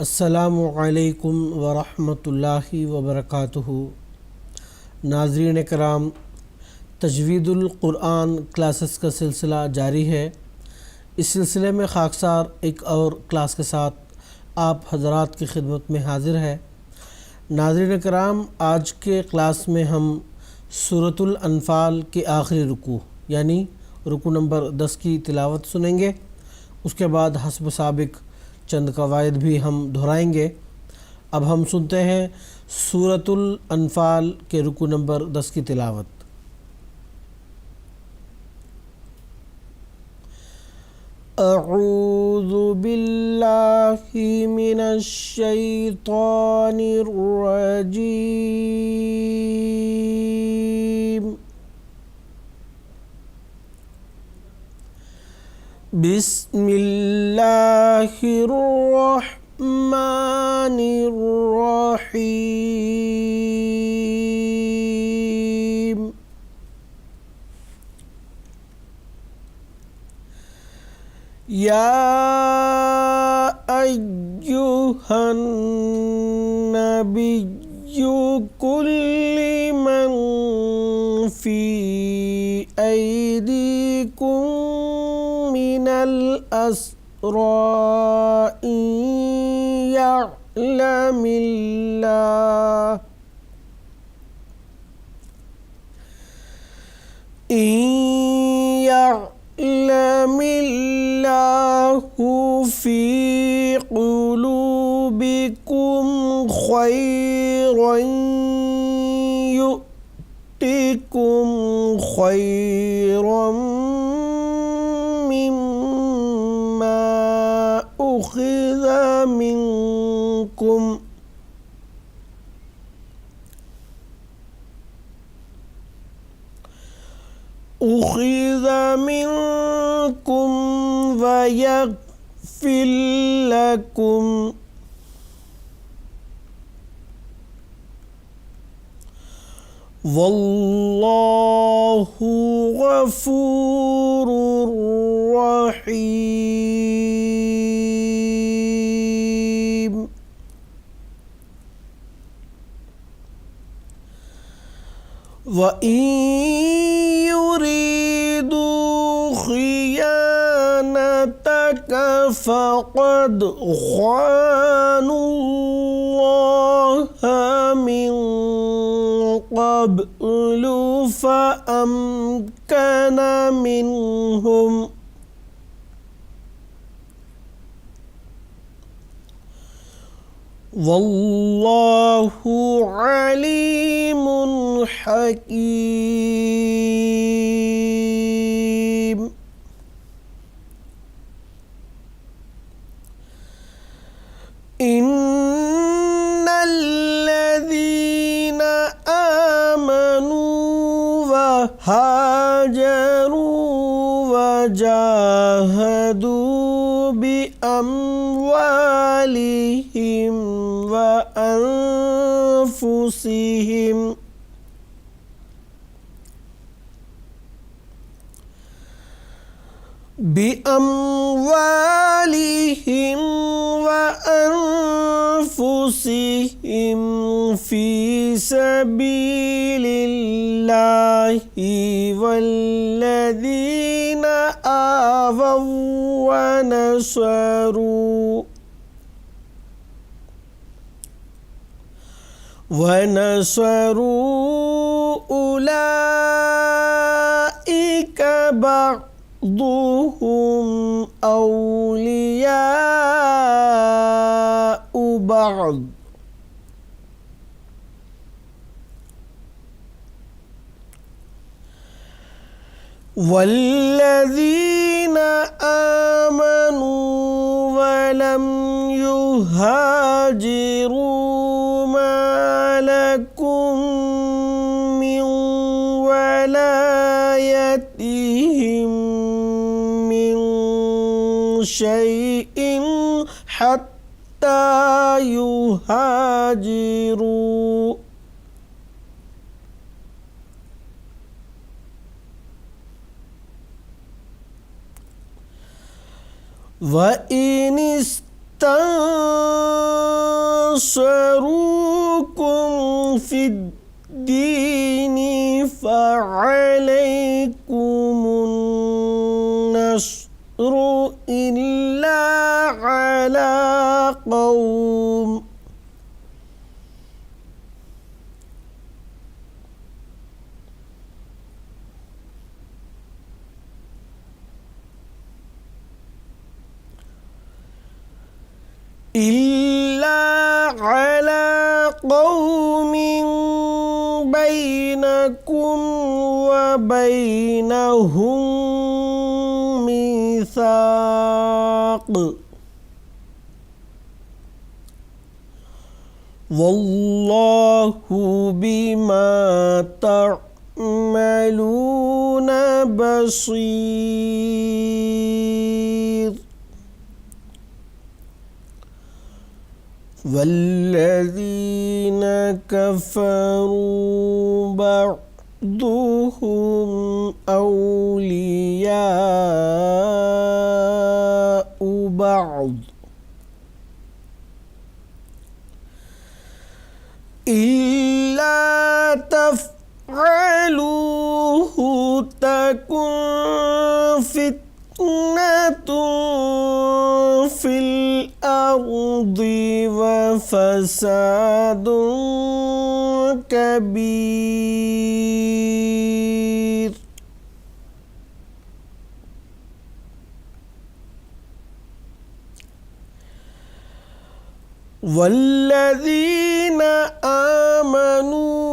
السلام علیکم ورحمۃ اللہ وبرکاتہ۔ ناظرین کرام، تجوید القرآن کلاسز کا سلسلہ جاری ہے۔ اس سلسلے میں خاکسار ایک اور کلاس کے ساتھ آپ حضرات کی خدمت میں حاضر ہے۔ ناظرین کرام، آج کے کلاس میں ہم سورۃ الانفال کے آخری رکوع یعنی رکوع نمبر 10 کی تلاوت سنیں گے۔ اس کے بعد حسب سابق چند قواعد بھی ہم دہرائیں گے۔ اب ہم سنتے ہیں سورۃ الانفال کے رکوع نمبر 10 کی تلاوت۔ اعوذ باللہ من الشیطان الرجیم، بسم اللہ الرحمن الرحیم۔ یا ایہا النبی قل لمن فی ایدیکم من الأسرى إن يعلم الله في قلوبكم خيرا يؤتكم خيرا مما أخذ منكم ويغفر لكم، والله غفور رحيم۔ وَإِن يُرِيدُوا خِيَانَتَكَ فَقَدْ خَانُوا اللَّهَ مِن قَبْلُ فَأَمْكَنَ مِنْهُمْ، واللہ علیم حکیم۔ ان الذین آمنوا وہاجروا وجاہدوا بأموالهم وأنفسهم في سبيل الله، والذين آووا ونصروا أولئك بعضهم أولياء بعض، والذين آمنوا ولم يهاجروا ما لكم من ولايتهم من شيء حتى يهاجروا، وَإِنِ اسْتَنصَرُوكُمْ نَصَرُوكُمْ فِي الدِّينِ فَعَلَيْكُمُ النَّصْرُ إِلَّا عَلَىٰ قَوْمٍ بَيْنَكُمْ وَبَيْنَهُم مِّيثَاقٌ وَاللَّهُ بِمَا تَعْمَلُونَ بَصِيرٌ وَالَّذِينَ كَفَرُوا بَعْضُهُمْ أَوْلِيَاءُ بَعْضٍ إِلَّا تَفْعَلُوهُ تَكُنْ فِتْنَةٌ فِي الْأَرْضِ وَفَسَادٌ كَبِيرٌ وَالَّذِينَ آمَنُوا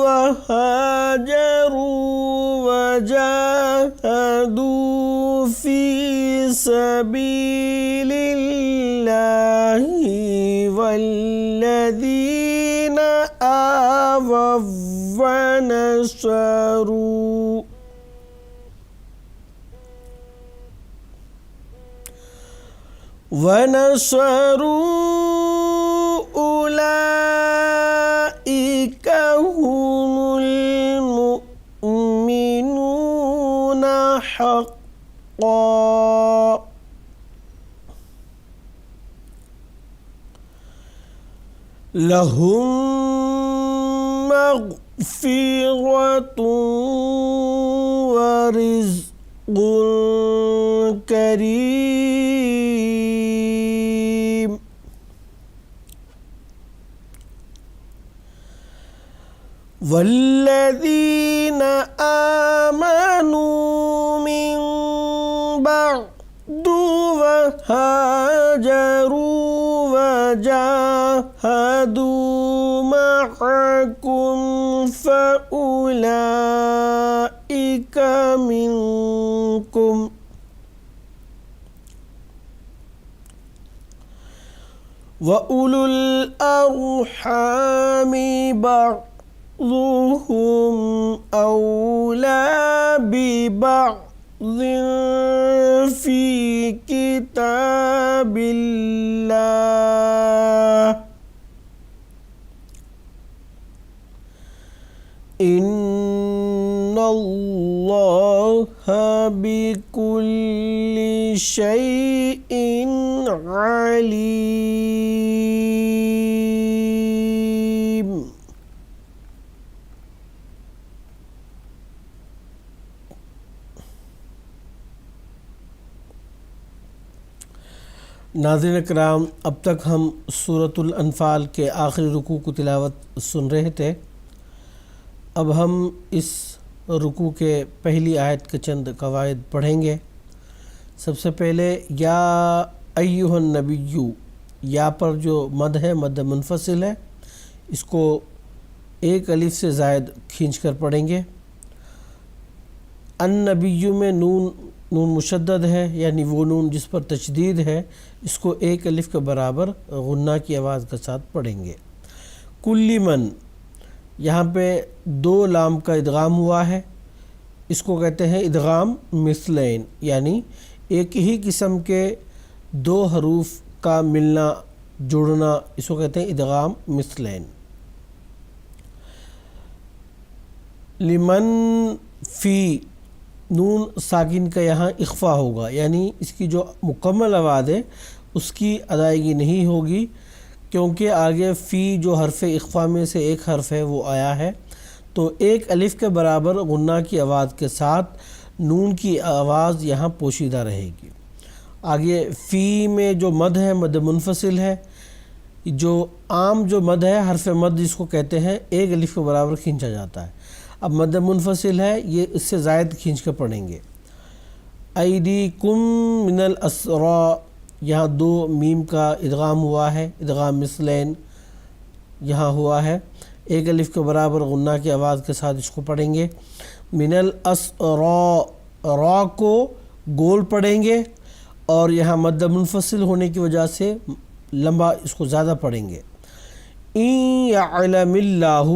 وَهَاجَرُوا وَجَاهَدُوا فِي سَبِيلِ اللَّهِ وَالَّذِينَ آوَوا ونصروا أولئك هم المؤمنون حقا لهم مغفرة ورزق كريم والذين آمنوا من بعد وهاجروا وجاهدوا معكم فأولئك منكم وأولو الأرحام بعضهم أولى ببعض في كتاب الله إن الله بكل شيء عليم. ناظرین اکرام، اب تک ہم سورۃ الانفال کے آخری رکوع کو تلاوت سن رہے تھے. اب ہم اس رکوع کے پہلی آیت کے چند قواعد پڑھیں گے. سب سے پہلے یا ایھا النبی، یا پر جو مد ہے، مد منفصل ہے، اس کو ایک الف سے زائد کھینچ کر پڑھیں گے. النبی میں نون مشدد ہے، یعنی وہ نون جس پر تشدید ہے، اس کو ایک الف کے برابر غنہ کی آواز کے ساتھ پڑھیں گے. کل من، یہاں پہ دو لام کا ادغام ہوا ہے، اس کو کہتے ہیں ادغام مثلین، یعنی ایک ہی قسم کے دو حروف کا ملنا جڑنا، اس کو کہتے ہیں ادغام مثلین. لمن فی، نون ساکن کا یہاں اخفا ہوگا، یعنی اس کی جو مکمل آواز ہے اس کی ادائیگی نہیں ہوگی. کیونکہ آگے فی جو حرف اخفا میں سے ایک حرف ہے وہ آیا ہے، تو ایک الف کے برابر غنہ کی آواز کے ساتھ نون کی آواز یہاں پوشیدہ رہے گی۔ آگے فی میں جو مد ہے مد منفصل ہے، جو عام جو مد ہے حرف مد جس کو کہتے ہیں ایک الف کے برابر کھینچا جاتا ہے۔ اب مد منفصل ہے، یہ اس سے زائد کھینچ کے پڑھیں گے۔ ایدیکم من الاسرا، یہاں دو میم کا ادغام ہوا ہے، ادغام مثلین یہاں ہوا ہے، ایک الف کے برابر غنہ کی آواز کے ساتھ اس کو پڑھیں گے۔ من الاسرا، را کو گول پڑھیں گے اور یہاں مد منفصل ہونے کی وجہ سے لمبا اس کو زیادہ پڑھیں گے۔ ان یعلم اللہ،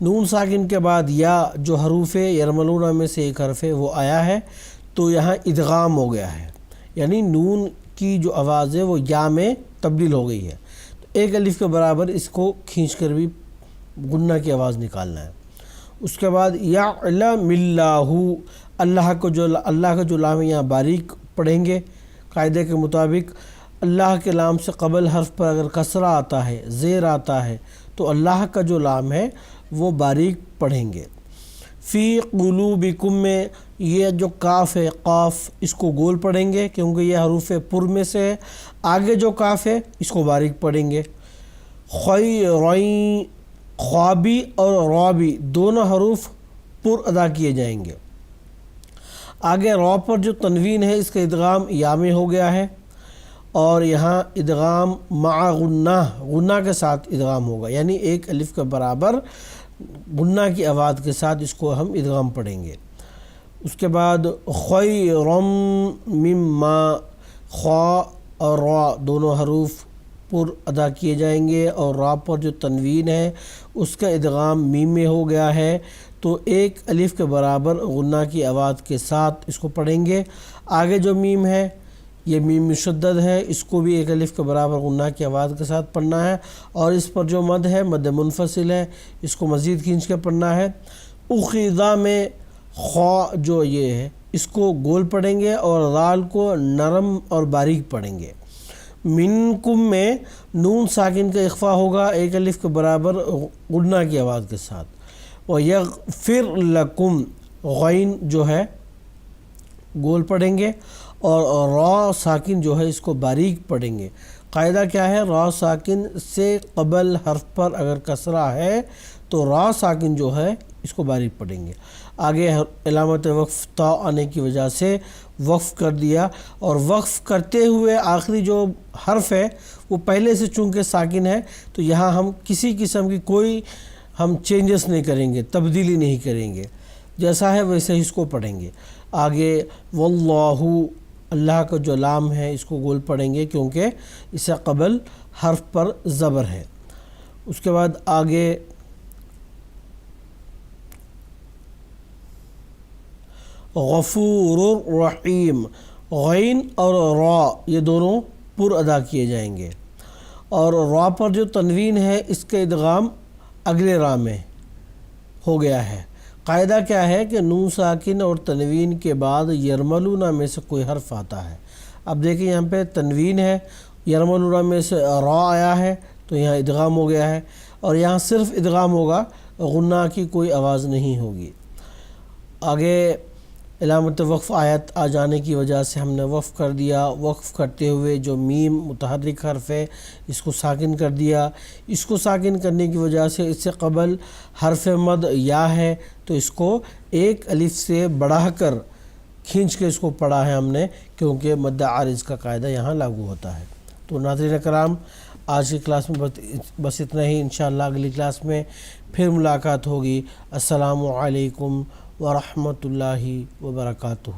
نون ساکن کے بعد یا جو حروف یرملون میں سے ایک حرف ہے وہ آیا ہے، تو یہاں ادغام ہو گیا ہے، یعنی نون کی جو آواز ہے وہ یا میں تبدیل ہو گئی ہے، تو ایک الف کے برابر اس کو کھینچ کر بھی غنہ کی آواز نکالنا ہے۔ اس کے بعد یعلم اللہ، اللہ کا جو لام ہے یہاں باریک پڑھیں گے قاعدے کے مطابق۔ اللہ کے لام سے قبل حرف پر اگر کسرہ آتا ہے، زیر آتا ہے، تو اللہ کا جو لام ہے وہ باریک پڑھیں گے۔ فی قلوبکم میں یہ جو کاف ہے قاف، اس کو گول پڑھیں گے کیونکہ یہ حروف پر میں سے ہے۔ آگے جو کاف ہے اس کو باریک پڑھیں گے۔ خیرین، خوابی اور رابی دونوں حروف پر ادا کیے جائیں گے۔ آگے را پر جو تنوین ہے اس کا ادغام یا میں ہو گیا ہے، اور یہاں ادغام مع غنہ، غنہ کے ساتھ ادغام ہوگا، یعنی ایک الف کے برابر غنہ کی آواز کے ساتھ اس کو ہم ادغام پڑھیں گے۔ اس کے بعد خیرم مما، خا اور را دونوں حروف پر ادا کیے جائیں گے، اور را پر جو تنوین ہے اس کا ادغام میم میں ہو گیا ہے، تو ایک الف کے برابر غنہ کی آواز کے ساتھ اس کو پڑھیں گے۔ آگے جو میم ہے یہ میم مشدد ہے، اس کو بھی ایک الف کے برابر غنہ کی آواز کے ساتھ پڑھنا ہے، اور اس پر جو مد ہے مد منفصل ہے، اس کو مزید کھینچ کے پڑھنا ہے۔ اخیضہ میں خا جو یہ ہے اس کو گول پڑھیں گے اور دال کو نرم اور باریک پڑھیں گے۔ منکم میں نون ساکن کا اخفا ہوگا ایک الف کے برابر غنہ کی آواز کے ساتھ۔ وَيَغْفِرْ لَكُمْ، غین جو ہے گول پڑھیں گے اور را ساکن جو ہے اس کو باریک پڑھیں گے۔ قاعدہ کیا ہے؟ را ساکن سے قبل حرف پر اگر کسرہ ہے تو را ساکن جو ہے اس کو باریک پڑھیں گے۔ آگے علامت وقف تا آنے کی وجہ سے وقف کر دیا، اور وقف کرتے ہوئے آخری جو حرف ہے وہ پہلے سے چونکہ ساکن ہے، تو یہاں ہم کسی قسم کی کوئی ہم چینجز نہیں کریں گے، تبدیلی نہیں کریں گے، جیسا ہے ویسے ہی اس کو پڑھیں گے۔ آگے واللہ، اللہ کا جو لام ہے اس کو گول پڑھیں گے کیونکہ اس سے قبل حرف پر زبر ہے۔ اس کے بعد آگے غفور الرحیم، غین اور را یہ دونوں پر ادا کیے جائیں گے، اور را پر جو تنوین ہے اس کا ادغام اگلے را میں ہو گیا ہے۔ قاعدہ کیا ہے کہ نون ساکن اور تنوین کے بعد یرملون میں سے کوئی حرف آتا ہے۔ اب دیکھیں یہاں پہ تنوین ہے، یرملون میں سے را آیا ہے تو یہاں ادغام ہو گیا ہے، اور یہاں صرف ادغام ہوگا، غنہ کی کوئی آواز نہیں ہوگی۔ آگے علامت وقف آیت آ جانے کی وجہ سے ہم نے وقف کر دیا، وقف کرتے ہوئے جو میم متحرک حرف ہے اس کو ساکن کر دیا۔ اس کو ساکن کرنے کی وجہ سے اس سے قبل حرف مد یا ہے تو اس کو ایک الف سے بڑھا کر کھینچ کے اس کو پڑھا ہے ہم نے، کیونکہ مد عارض کا قاعدہ یہاں لاگو ہوتا ہے۔ تو ناظرین کرام، آج کی کلاس میں بس اتنا ہی، انشاءاللہ اگلی کلاس میں پھر ملاقات ہوگی۔ السلام علیکم ورحمۃ اللہ وبرکاتہ۔